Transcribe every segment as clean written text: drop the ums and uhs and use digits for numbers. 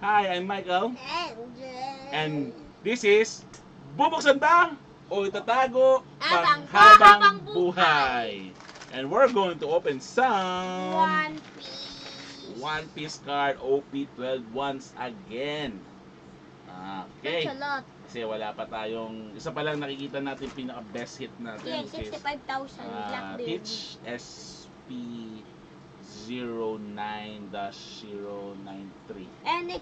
Hi, I'm Michael. And And this is Bubuksan Ba o Itatago Habang Buhay. And we're going to open some One Piece. One Piece card OP12 once again. Okay. That's a lot. Kasi wala pa tayong, isa pa lang nakikita natin pinaka best hit natin. Yeah, which is, 65,000 Blackbeard. Teach SP09-093. And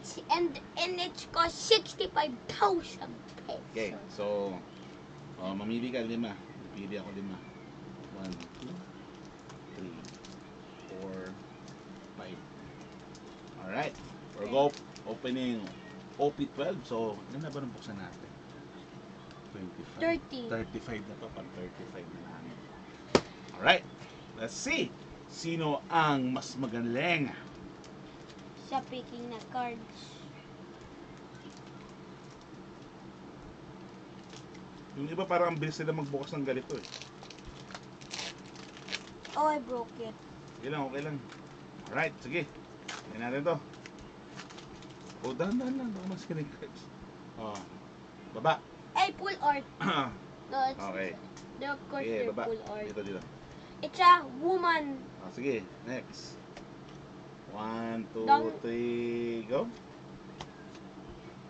it's cost 65,000 pesos. Okay, so mamili ka 5. Pili ako 5. 1, 2, 3, 4, 5. Alright, we're go opening OP12. So, ano na ba nang buksan natin? 25. 35 na to. Pag 35 na namin. Alright, let's see. Sino ang mas magaling? Sa picking na cards. Yung iba parang ang bilis nila magbukas ng ganito eh. Oh, I broke it. Okay lang, okay lang. Alright, sige. Tingnan natin to. Oh, dahan-dahan lang. Baka mas kinig cards. Baba. Hey, pull art. No, it's Okay. of course Sige, they're baba. pull art. Dito. It's a woman. Sige, next. 1, 2, Dong. 3, go.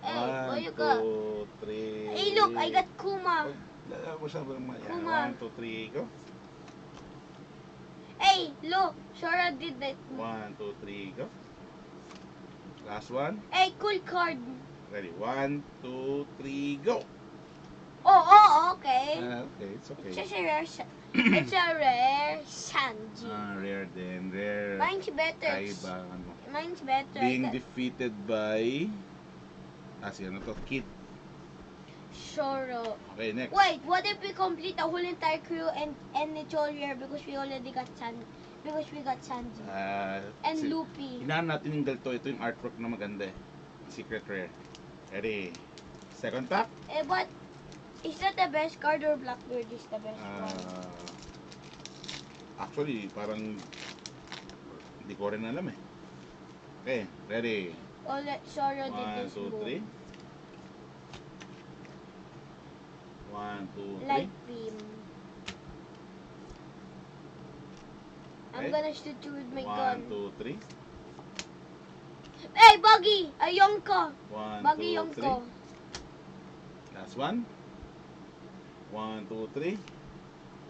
Hey, 1, oh, you got. 2, 3. Hey, look, I got Kuma. Lala ko siya ba naman? Kuma. 1, 2, 3, go. Hey, look, Sora did that. 1, 2, 3, go. Last one. Hey, cool card. Ready? 1, 2, 3, go. Oh, okay. Okay, it's okay. It's a rare, it's a rare Sanji. Rare din. Rare. Mine's better. Kaiba, ano. Mine's better. Being defeated by... si ano to? Kid. Shoro. Okay, next. Wait, what if we complete the whole entire crew and it's all rare because we already got Sanji and si- Luffy. Hinahan natin yung galto. Ito yung artwork na maganda eh. Secret rare. Ready? Second pack? But is that the best card or Blackbeard is the best one? Actually, parang hindi ko rin alam eh. Okay, ready? Oh, Shoro did 1, this 2, move. 3. 1, 2, 3. Light beam. I'm Okay. gonna shoot you with my 1, gun. 2, 3. Hey, Buggy! Ayonko! 1, Buggy 2, Yonko. 3. Last one. 1, 2, 3.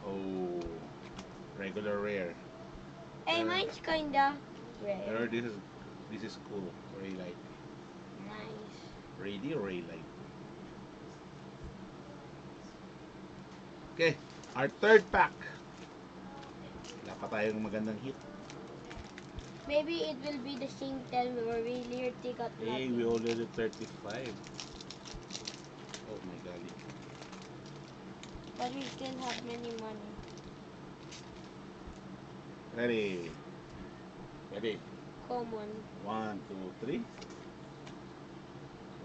Oh, regular rare. Hey, mine's kinda Pero rare. this is cool. Ray light. Nice. Ready or ray light. Okay, our third pack. Wala pa tayong magandang hit. Maybe it will be the same time where we literally got Hey, nothing. we already 35. Oh my god. But we still have many money. Ready? Ready? Common. 1, 2, 3.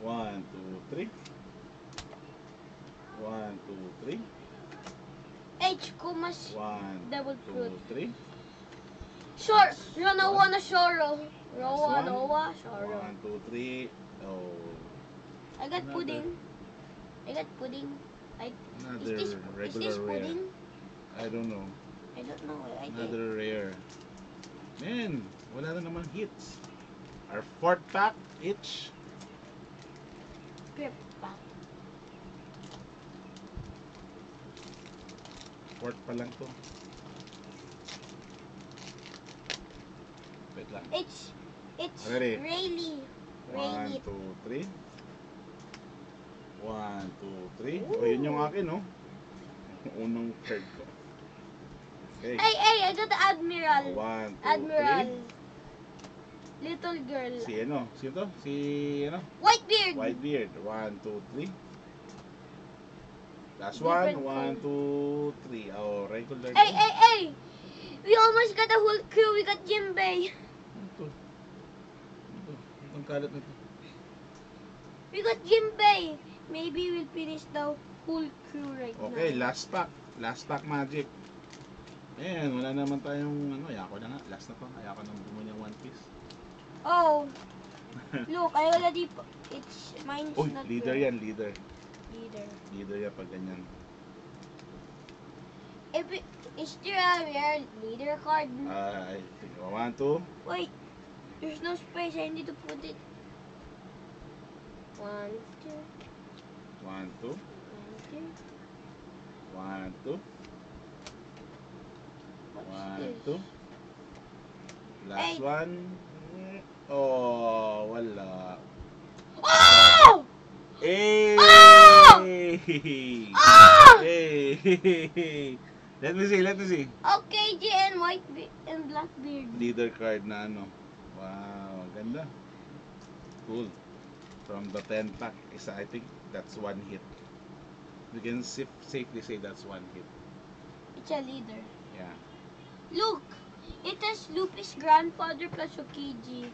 1, 2, 3. 1, 2, 3. H. Kumas. 1, Double 2, fruit. 3. Short. Ronawa na Shoro. Rowa, one. Nowa, Shoro. 1, 2, 3. Oh, I got Another. pudding. I got pudding. another Is regular this rare. pudding? I don't know. I don't know. I think. Another rare. Man, wala na naman hits. Our fourth pack each. Grip pack. Fourth pa lang to. Wait lang. It's Ready? really 1, 2, 3. 1, 2, 3. Oh, yun yung akin, no? Unang card ko. Okay. Hey, I got the Admiral. 1, 2, Admiral. Little girl. 3. Si ano? Sino to? Si ano? Whitebeard. Whitebeard. 1, 2, 3. Last Different one. 1, color. 2, 3. Oh, regular. Hey. We almost got a whole crew. We got Jimbei. Ito. Ito. Ang kalat na ito. We got Jimbei. Maybe we'll finish the whole crew right Okay, now. last pack. Last pack magic. Ayan, wala naman tayong ano. Ayako na nga. Last na pa. Ayako na bumuli ng One Piece. Oh, Look, I already... It's... Mine's Uy, not leader red. yan, leader. Leader. Leader yan pag ganyan. Is there a rare leader card? I think 1, 2. Wait, there's no space. I need to put it. 1, 2, 1, 2. 1, 2. 1, 2. What's 1, this? 2. Last Hey. one. Oh, wala. Oh! Hey! Oh! Oh! Hey! Let me see, let me see. Okay, G and and Blackbeard. Leader card na ano. Wow, ganda. Cool. From the 10 pack, isa, I think that's one hit. We can safely say that's one hit. It's a leader. Yeah. Look! It has Luffy's grandfather plus Okiji.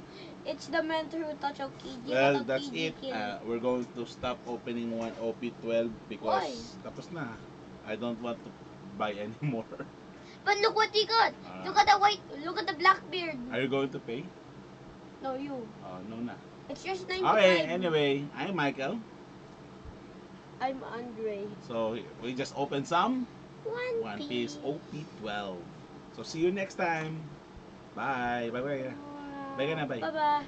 It's the mentor who touched Okiji. Well, but that's Okiji it. killed. We're going to stop opening one OP12 because Why? tapos na. I don't want to buy anymore. But look what he got! Look at the white, look at the Blackbeard. Are you going to pay? No, you. Oh, no na. It's just 95. Okay, anyway, I'm Michael. I'm Andre. So, we just opened some One Piece OP12. So, see you next time. Bye. Bye-bye. Bye ka na, bye. Bye-bye.